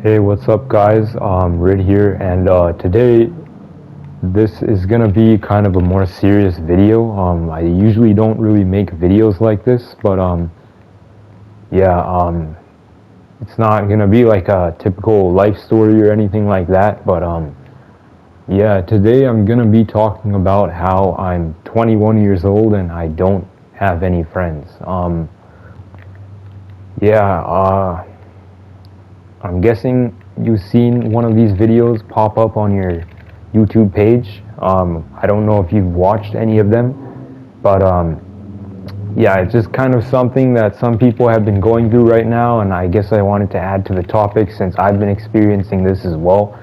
Hey, what's up, guys? Rid here, and today this is gonna be kind of a more serious video. I usually don't really make videos like this, but yeah, it's not gonna be like a typical life story or anything like that. But yeah, today I'm gonna be talking about how I'm 21 years old and I don't have any friends. Yeah, I'm guessing you've seen one of these videos pop up on your YouTube page. I don't know if you've watched any of them, but yeah, it's just kind of something that some people have been going through right now, and I guess I wanted to add to the topic since I've been experiencing this as well.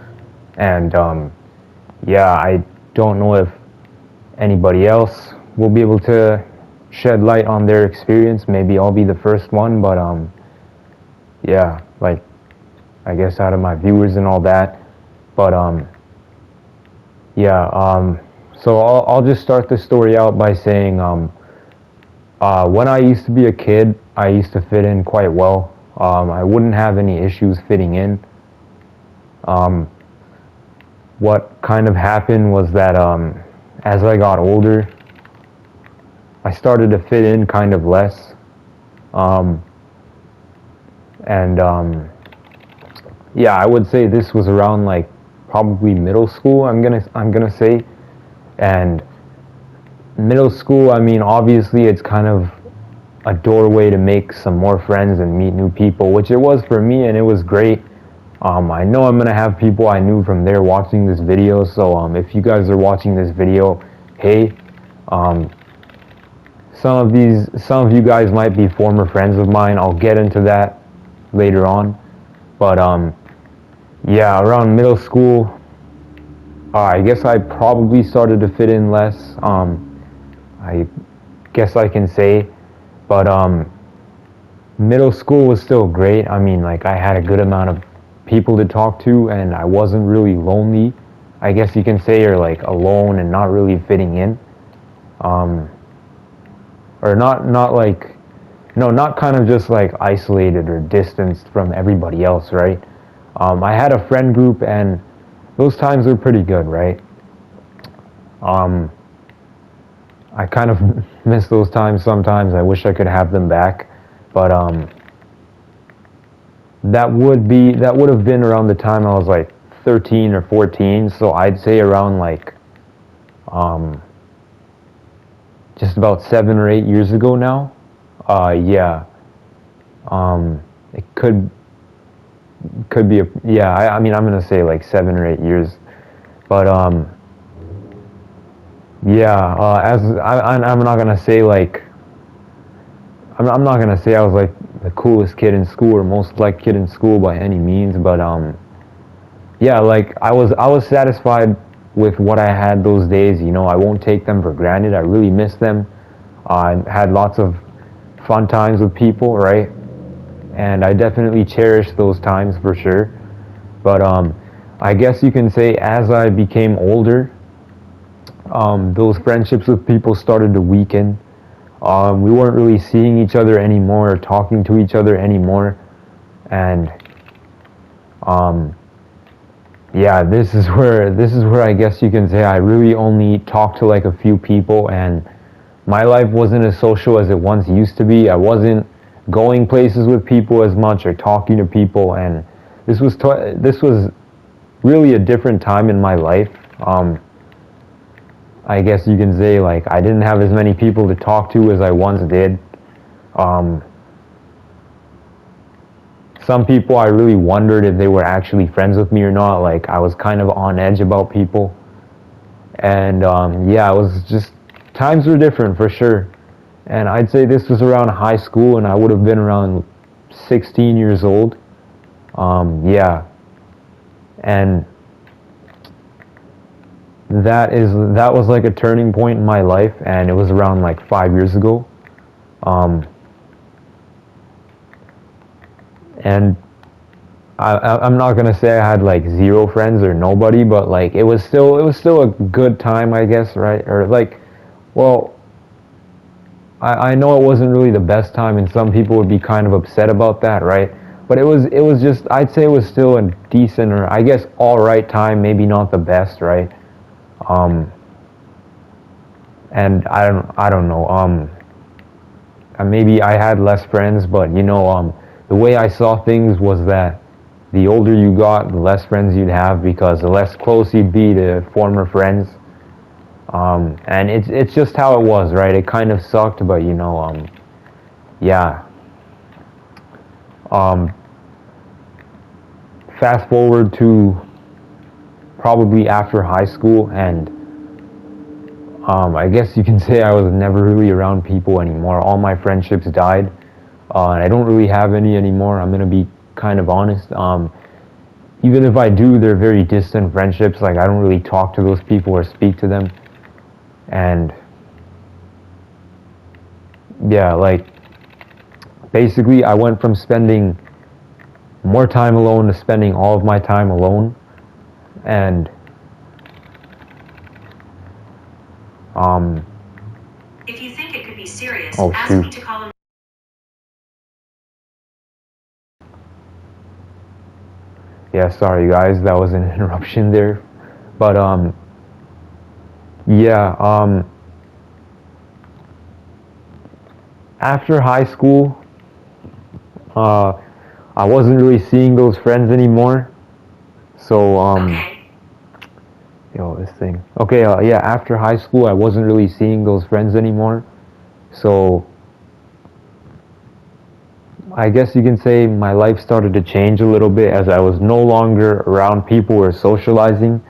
And yeah, I don't know if anybody else will be able to shed light on their experience. Maybe I'll be the first one, but yeah, like I guess out of my viewers and all that. But yeah, so I'll just start the story out by saying when I used to be a kid, I used to fit in quite well. I wouldn't have any issues fitting in. Um, what kind of happened was that as I got older, I started to fit in kind of less. Um, and yeah, I would say this was around like probably middle school. I'm gonna say, and middle school. I mean, obviously, it's kind of a doorway to make some more friends and meet new people, which it was for me, and it was great. I know I'm gonna have people I knew from there watching this video, so if you guys are watching this video, hey, um, some of you guys might be former friends of mine. I'll get into that later on, but yeah, around middle school, I guess I probably started to fit in less. I guess I can say, but middle school was still great. I mean, like I had a good amount of people to talk to, and I wasn't really lonely. I guess you can say, or like alone and not really fitting in, um, or not like, no, not kind of just like isolated or distanced from everybody else, right? I had a friend group, and those times were pretty good, right? Um, I kind of miss those times sometimes. I wish I could have them back, but that would have been around the time I was like 13 or 14. So I'd say around like um, just about 7 or 8 years ago now. Yeah, it could be a yeah. I mean, I'm gonna say like 7 or 8 years, but yeah. As I'm not gonna say like I'm not gonna say I was like the coolest kid in school or most liked kid in school by any means, but yeah, like I was satisfied with what I had those days. You know, I won't take them for granted. I really miss them. I had lots of fun times with people, right? And I definitely cherish those times for sure. But I guess you can say as I became older, those friendships with people started to weaken. We weren't really seeing each other anymore or talking to each other anymore, and um, yeah, this is where I guess you can say I really only talked to like a few people, and my life wasn't as social as it once used to be. I wasn't going places with people as much or talking to people, and this was really a different time in my life. I guess you can say like I didn't have as many people to talk to as I once did. Um, some people I really wondered if they were actually friends with me or not. Like I was kind of on edge about people, and yeah, it was just times were different for sure. And I'd say this was around high school, and I would have been around 16 years old. Yeah, and that was like a turning point in my life, and it was around like 5 years ago. Um, and I'm not gonna say I had like zero friends or nobody, but like it was still a good time, I guess, right? Or like, well, I know it wasn't really the best time, and some people would be kind of upset about that, right? but it was just, I'd say it was still a decent, or I guess all right time, maybe not the best, right? Um, and I don't know. Maybe I had less friends, but the way I saw things was that the older you got, the less friends you'd have because the less close you'd be to former friends. And it's just how it was, right? It kind of sucked, but yeah. Um, Fast forward to probably after high school, and I guess you can say I was never really around people anymore. All my friendships died, and I don't really have any anymore. I'm gonna be kind of honest. Even if I do, they're very distant friendships. Like I don't really talk to those people or speak to them, and yeah, like basically, I went from spending more time alone to spending all of my time alone, and If you think it could be serious, oh ask shoot. me to call him. Yeah, sorry guys, that was an interruption there. But yeah, after high school, uh, I wasn't really seeing those friends anymore. So Okay. yo, this thing. Okay, yeah, after high school, I wasn't really seeing those friends anymore. So I guess you can say my life started to change a little bit as I was no longer around people or socializing.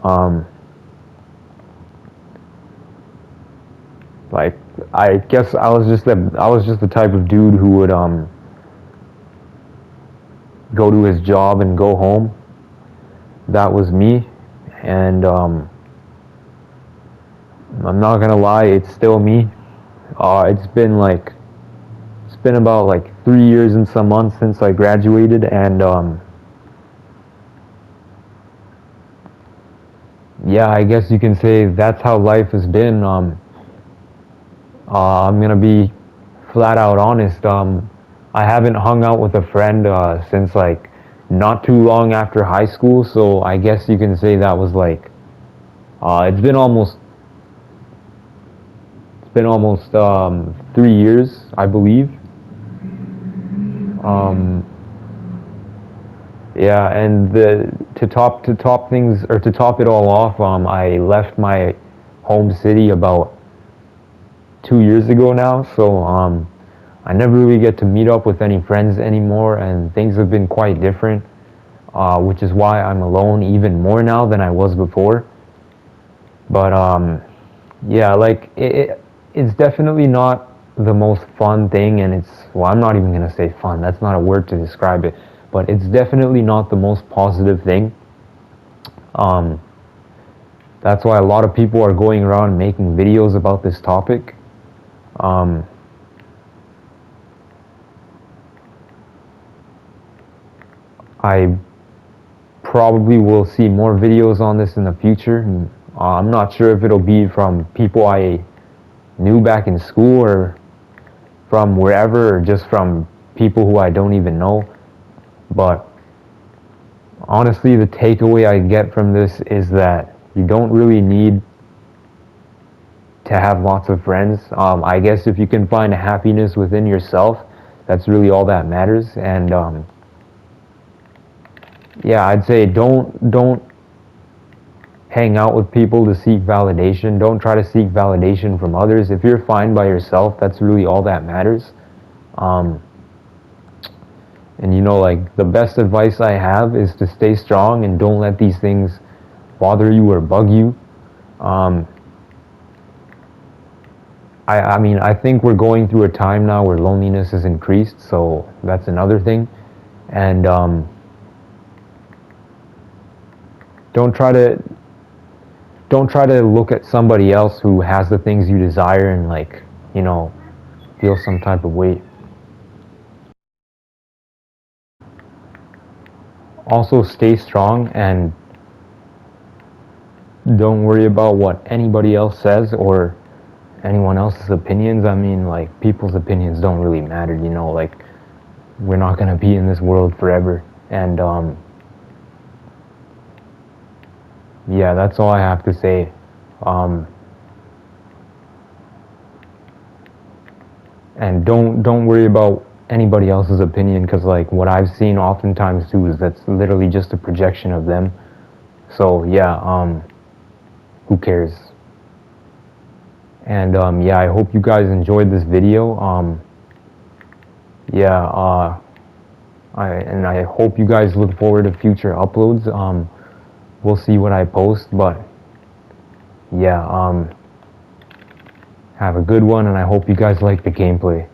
Um, like I guess I was just the type of dude who would go to his job and go home. That was me, and I'm not gonna lie, it's still me. It's been about like 3 years and some months since I graduated, and yeah, I guess you can say that's how life has been. I'm gonna be flat out honest. I haven't hung out with a friend since like not too long after high school, so I guess you can say that was like it's been almost 3 years, I believe. Um, yeah, and to top things or to top it all off, I left my home city about 2 years ago now, so I never really get to meet up with any friends anymore, and things have been quite different, which is why I'm alone even more now than I was before. But yeah, like it's definitely not the most fun thing, and well, I'm not even gonna say fun. That's not a word to describe it, but it's definitely not the most positive thing. Um, that's why a lot of people are going around making videos about this topic. Um, I probably will see more videos on this in the future. I'm not sure if it'll be from people I knew back in school or from wherever or just from people who I don't even know. But honestly, the takeaway I get from this is that you don't really need to have lots of friends. I guess if you can find happiness within yourself, that's really all that matters. And yeah, I'd say don't hang out with people to seek validation. Don't try to seek validation from others. If you're fine by yourself, that's really all that matters. Um, and like the best advice I have is to stay strong and don't let these things bother you or bug you. Um, I mean, I think we're going through a time now where loneliness has increased, so that's another thing. And don't try to don't try to look at somebody else who has the things you desire and like, you know, feel some type of weight. Also stay strong and don't worry about what anybody else says or anyone else's opinions. I mean, like people's opinions don't really matter, like we're not gonna be in this world forever. And yeah, that's all I have to say. And don't worry about anybody else's opinion, because like what I've seen oftentimes too is that's literally just a projection of them. So yeah, who cares? And yeah, I hope you guys enjoyed this video. Yeah, I hope you guys look forward to future uploads. We'll see what I post, but yeah, have a good one, and I hope you guys like the gameplay.